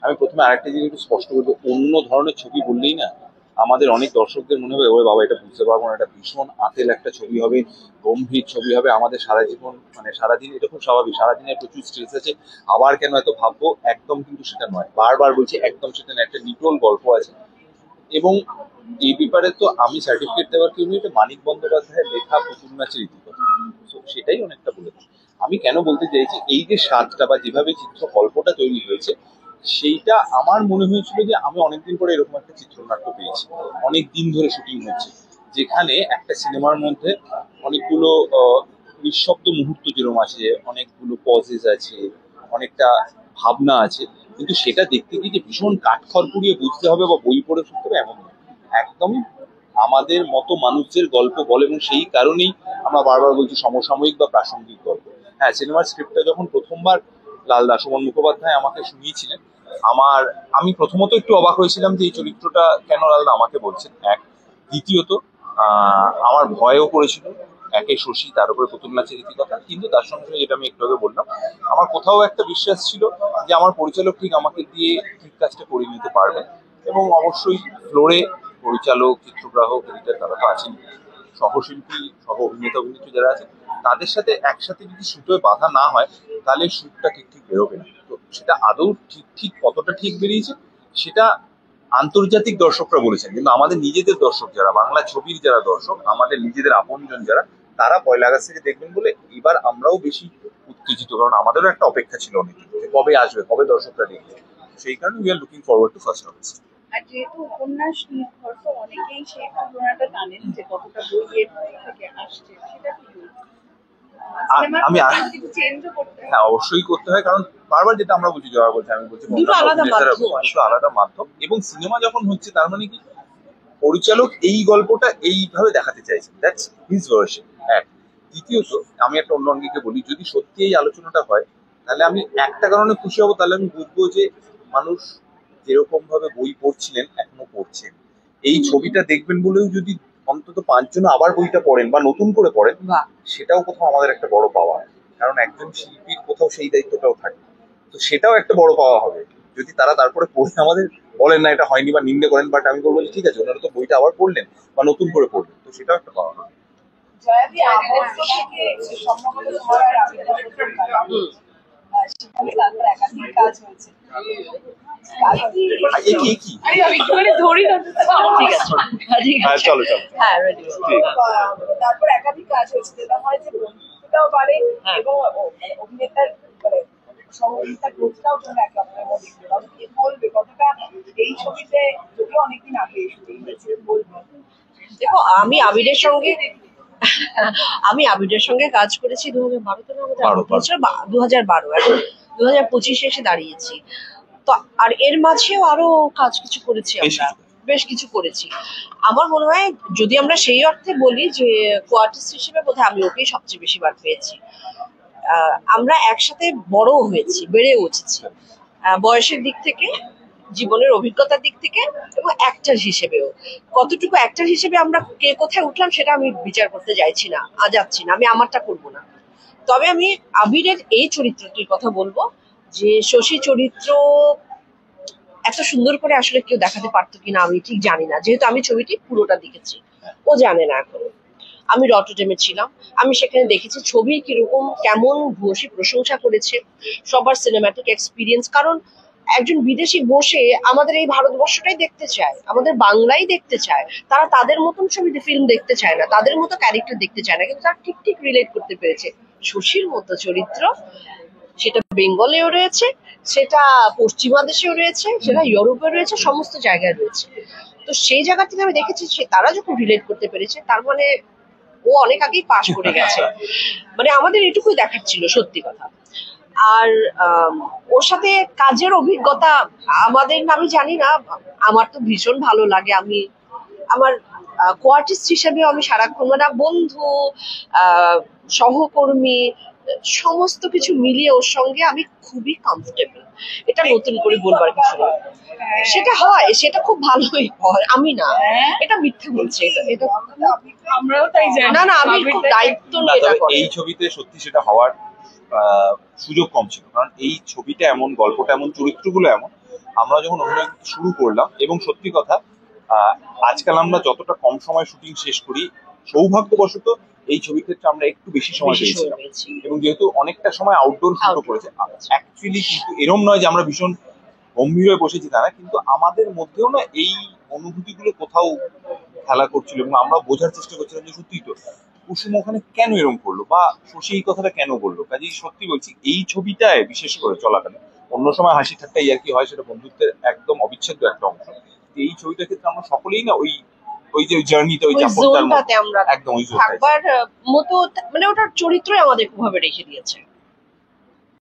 আমি প্রথমে আরেকটা জিনিস একটু স্পষ্ট করবো, অন্য ধরনের ছবি বললেই না আমাদের অনেক দর্শকদের মনে হবে ওরে বাবা এটা বুঝতে পারবো না, এটা ভীষণ আঁতেল একটা ছবি হবে, গম্ভীর ছবি হবে, আমাদের সারা জীবন মানে সারাদিন, এটা খুব স্বাভাবিক, সারাদিনের প্রচুর স্ট্রেস আছে, আবার কেন এত ভাববো, একদম কিন্তু সেটা নয়, বারবার বলছি একদম সেটা নয়, একটা নিটোল গল্প আছে। এবং এই ব্যাপারে তো আমি সার্টিফিকেট দেওয়ার কেউ নেই, এটা মানিক বন্দ্যোপাধ্যায়ের লেখা পুতুল নাচের ইতিকথা। তো সেটাই অনেকটা বলেছি। আমি কেন বলতে চাইছি, এই যে স্বাদটা বা যেভাবে চিত্রকল্পটা তৈরি হয়েছে, সেইটা আমার মনে হয়েছিল যে আমি অনেকদিন পরে এরকম একটা চিত্রনাট্য পেয়েছি, অনেক দিন ধরে শুটিং হচ্ছে, যেখানে একটা সিনেমার মধ্যে অনেকগুলো নিঃশব্দ মুহূর্ত যেরকম আছে, অনেকগুলো পজেস আছে, অনেকটা ভাবনা আছে, কিন্তু সেটা দেখতে গিয়ে যে ভীষণ কাঠখড় পুড়িয়ে বুঝতে হবে বা বই পড়ে শুনতে হবে এমন নয়, একদম আমাদের মতো মানুষদের গল্প বলে, এবং সেই কারণেই আমরা বারবার বলছি সমসাময়িক বা প্রাসঙ্গিক গল্প। হ্যাঁ, সিনেমার স্ক্রিপ্টটা যখন প্রথমবার লালদা সুমন মুখোপাধ্যায় আমাকে শুনিয়েছিলেন, আমার আমি প্রথমত একটু অবাক হয়েছিলাম যে এই চরিত্রটা কেন লালদা আমাকে বলছেন, এক। দ্বিতীয়ত আমার ভয়ও করেছিল, একে শশী, তার উপরে পুতুল নাচের রীতিকথা, কিন্তু তার সঙ্গে সঙ্গে যেটা আমি একটু আগে বললাম, আমার কোথাও একটা বিশ্বাস ছিল যে আমার পরিচালক ঠিক আমাকে দিয়ে ঠিক কাজটা করে নিতে পারবে। এবং অবশ্যই ফ্লোরে পরিচালক, চিত্রগ্রাহক, এডিটর তারা তো আছেন, সহশিল্পী, সহ অভিনেতা অভিনেত্রী যারা আছে, তাদের সাথে একসাথে যদি শুটোয় বাধা না হয় তাহলে শুটটা ঠিক ঠিক বেরোবে না। তো সেটা আদৌ ঠিক ঠিক কতটা ঠিক বেরিয়েছে সেটা আন্তর্জাতিক দর্শকরা বলেছেন, কিন্তু আমাদের নিজেদের দর্শক যারা, বাংলা ছবির যারা দর্শক, আমাদের নিজেদের আপনজন যারা, তারা 1 আগস্ট থেকে দেখবেন বলে এবার আমরাও বেশি উত্তেজিত, কারণ আমাদেরও একটা অপেক্ষা ছিল অনেকদিন যে কবে আসবে, কবে দর্শকরা দেখবে। সেই কারণে we are looking forward to 1 August. আর যেহেতু উপন্যাস নির্ভর, তো অনেকেই সেই তুলনাটা জানেন যে কতটা বইয়ের থেকে আসছে, সেটা কি আমি হ্যাঁ অবশ্যই করতে হয়, কারণ বারবার যেটা আমরা বলছি, জয়া বলছি, আমি বলছি দুটো আলাদা মাধ্যম, এবং সিনেমা যখন হচ্ছে তার মানে কি পরিচালক এই গল্পটা এইভাবে দেখাতে চাইছেন, দ্যাটস হিজ ভার্সন, এক। দ্বিতীয়ত আমি একটা অন্য অঙ্গিকে বলি, যদি সত্যি এই আলোচনাটা হয় তাহলে আমি একটা কারণে খুশি হব, তাহলে আমি বুঝবো যে মানুষ যেরকম ভাবে বই পড়ছিলেন এখনো পড়ছেন, এই ছবিটা দেখবেন বলেও যদি অন্তত 5 জন আবার বইটা পড়েন বা নতুন করে পড়েন, সেটাও কোথাও আমাদের একটা বড় পাওয়া। কারণ একজন শিল্পীর কোথাও সেই দায়িত্বটাও থাকে, তো সেটাও একটা বড় পাওয়া হবে যদি তারা তারপরে পড়ে আমাদের বলেন না এটা হয়নি বা নিন্দে করেন, বাট আমি বলবো যে ঠিক আছে, ওনারা তো বইটা আবার পড়লেন বা নতুন করে পড়লেন, তো সেটাও একটা পাওয়া হবে। তারপর একাধিক কাজ হয়েছে, যেটা হয় যে বন্ধুত্বটাও বাড়ে এবং অভিনেতার সহযোগিতার গ্রোথটাও তোমরা একে অপরের মধ্যে দেখতে বলবে কতটা এই ছবিতে, যদিও অনেকদিন আগে শুটিং হয়েছে, বলবে। দেখো, আমি আবিরের সঙ্গে কাজ করেছি 2012 এখন 2025 এসে দাঁড়িয়েছি তো, আর এর মাঝেও আরো কাজ কিছু করেছি, আমরা বেশ কিছু করেছি। আমার মনে হয় যদি আমরা সেই অর্থে বলি যে কোয়ার্টিস্ট হিসেবে বোধহয় আমি ওকেই সবচেয়ে বেশি বার পেয়েছি। আমরা একসাথে বড় হয়েছি, বেড়ে উঠেছি, বয়সের দিক থেকে, জীবনের অভিজ্ঞতার দিক থেকে, এবং অ্যাক্টর হিসেবেও। কতটুকু অ্যাক্টর হিসেবে আমরা কে কোথায় উঠলাম সেটা আমি বিচার করতে যাচ্ছি না, আমি আমারটা করব না। তবে আমি আবিরের এই চরিত্রটির কথা বলবো যে শশী চরিত্র এত সুন্দর করে আসলে কেউ দেখাতে পারতো কিনা আমি ঠিক জানি না, যেহেতু আমি ছবিটি পুরোটা দেখেছি, ও জানে না এখন। আমি রটরডেমে ছিলাম, আমি সেখানে দেখেছি ছবি কিরকম, কেমন ভূয়সী প্রশংসা করেছে, সবার সিনেম্যাটিক এক্সপিরিয়েন্স। কারণ একজন বিদেশি বসে আমাদের এই ভারতবর্ষটাই দেখতে চায়, আমাদের বাংলাই দেখতে চায়, তারা তাদের মতন ছবিতে ফিল্ম দেখতে চায় না, তাদের মতো ক্যারেক্টার দেখতে চায় না, কিন্তু তারা ঠিক ঠিক রিলেট করতে পেরেছে। শশীর মতো চরিত্র, সেটা বেঙ্গলেও রয়েছে, সেটা পশ্চিমা দেশেও রয়েছে, সেটা ইউরোপে রয়েছে, সমস্ত জায়গায় রয়েছে। তো সেই জায়গা থেকে আমি দেখেছি তারা যখন রিলেট করতে পেরেছে, তার মানে ও অনেক আগেই পাশ করে গেছে। মানে আমাদের এটুকুই দেখার ছিল, সত্যি কথা। আর ওর সাথে কাজের অভিজ্ঞতা আমাদের, আমি জানি না, আমার তো ভীষণ ভালো লাগে। আমি আমার কোয়ার্টিস্ট হিসেবে আমি সারাক্ষণ, মানে বন্ধু, সহকর্মী, সমস্ত কিছু মিলিয়ে ওর সঙ্গে আমি খুবই কমফোর্টেবল। এটা নতুন করে বলবার কিছু নেই, সেটা হয়, সেটা খুব ভালোই হয়। আমি না, এটা মিথ্যে বলছে, এটা আমরাও তাই জানি না, আমি খুব দায়িত্ব নিয়ে এটা করি। এই ছবিতে সত্যি সেটা হওয়ার সুযোগ কম ছিল, কারণ এই ছবিটা এমন, গল্পটা এমন, চরিত্রগুলো এমন, আমরা যখন অভিনয় করতে শুরু করলাম, এবং সত্যি কথা আজকাল আমরা যতটা কম সময় শুটিং শেষ করি, সৌভাগ্যবশত এই ছবির ক্ষেত্রে আমরা একটু বেশি সময় বেশি সময় পেয়েছিলাম। পেয়েছি। এবং যেহেতু অনেকটা সময় আউটডোর শুটও Outdoor করেছে, করেছে। অ্যাকচুয়ালি কিন্তু এরম নয় যে আমরা ভীষণ গম্ভীর হয়ে বসেছি তা না, কিন্তু আমাদের মধ্যেও না এই অনুভূতিগুলো কোথাও খেলা করছিল, এবং আমরা বোঝার চেষ্টা করছিলাম যে সত্যি তো কুসুম ওখানে কেন এরম করলো, বা শশী এই কথাটা কেন বললো। কাজেই সত্যি বলছি, এই ছবিটায় বিশেষ করে চলাকালীন, অন্য সময় হাসি ঠাট্টা ইয়ার্কি হয়, সেটা বন্ধুত্বের একদম অবিচ্ছেদ্য একটা অংশ। এই ছবিটার ক্ষেত্রে আমরা সকলেই না ওই ওই যে জার্নিতে, ওই ওই চাপড়টার জোনটাতে আমরা একদম ওই জোনটায় থাকবার মতো, মানে ওটার চরিত্রই আমাদের ভাবে রেখে দিয়েছে।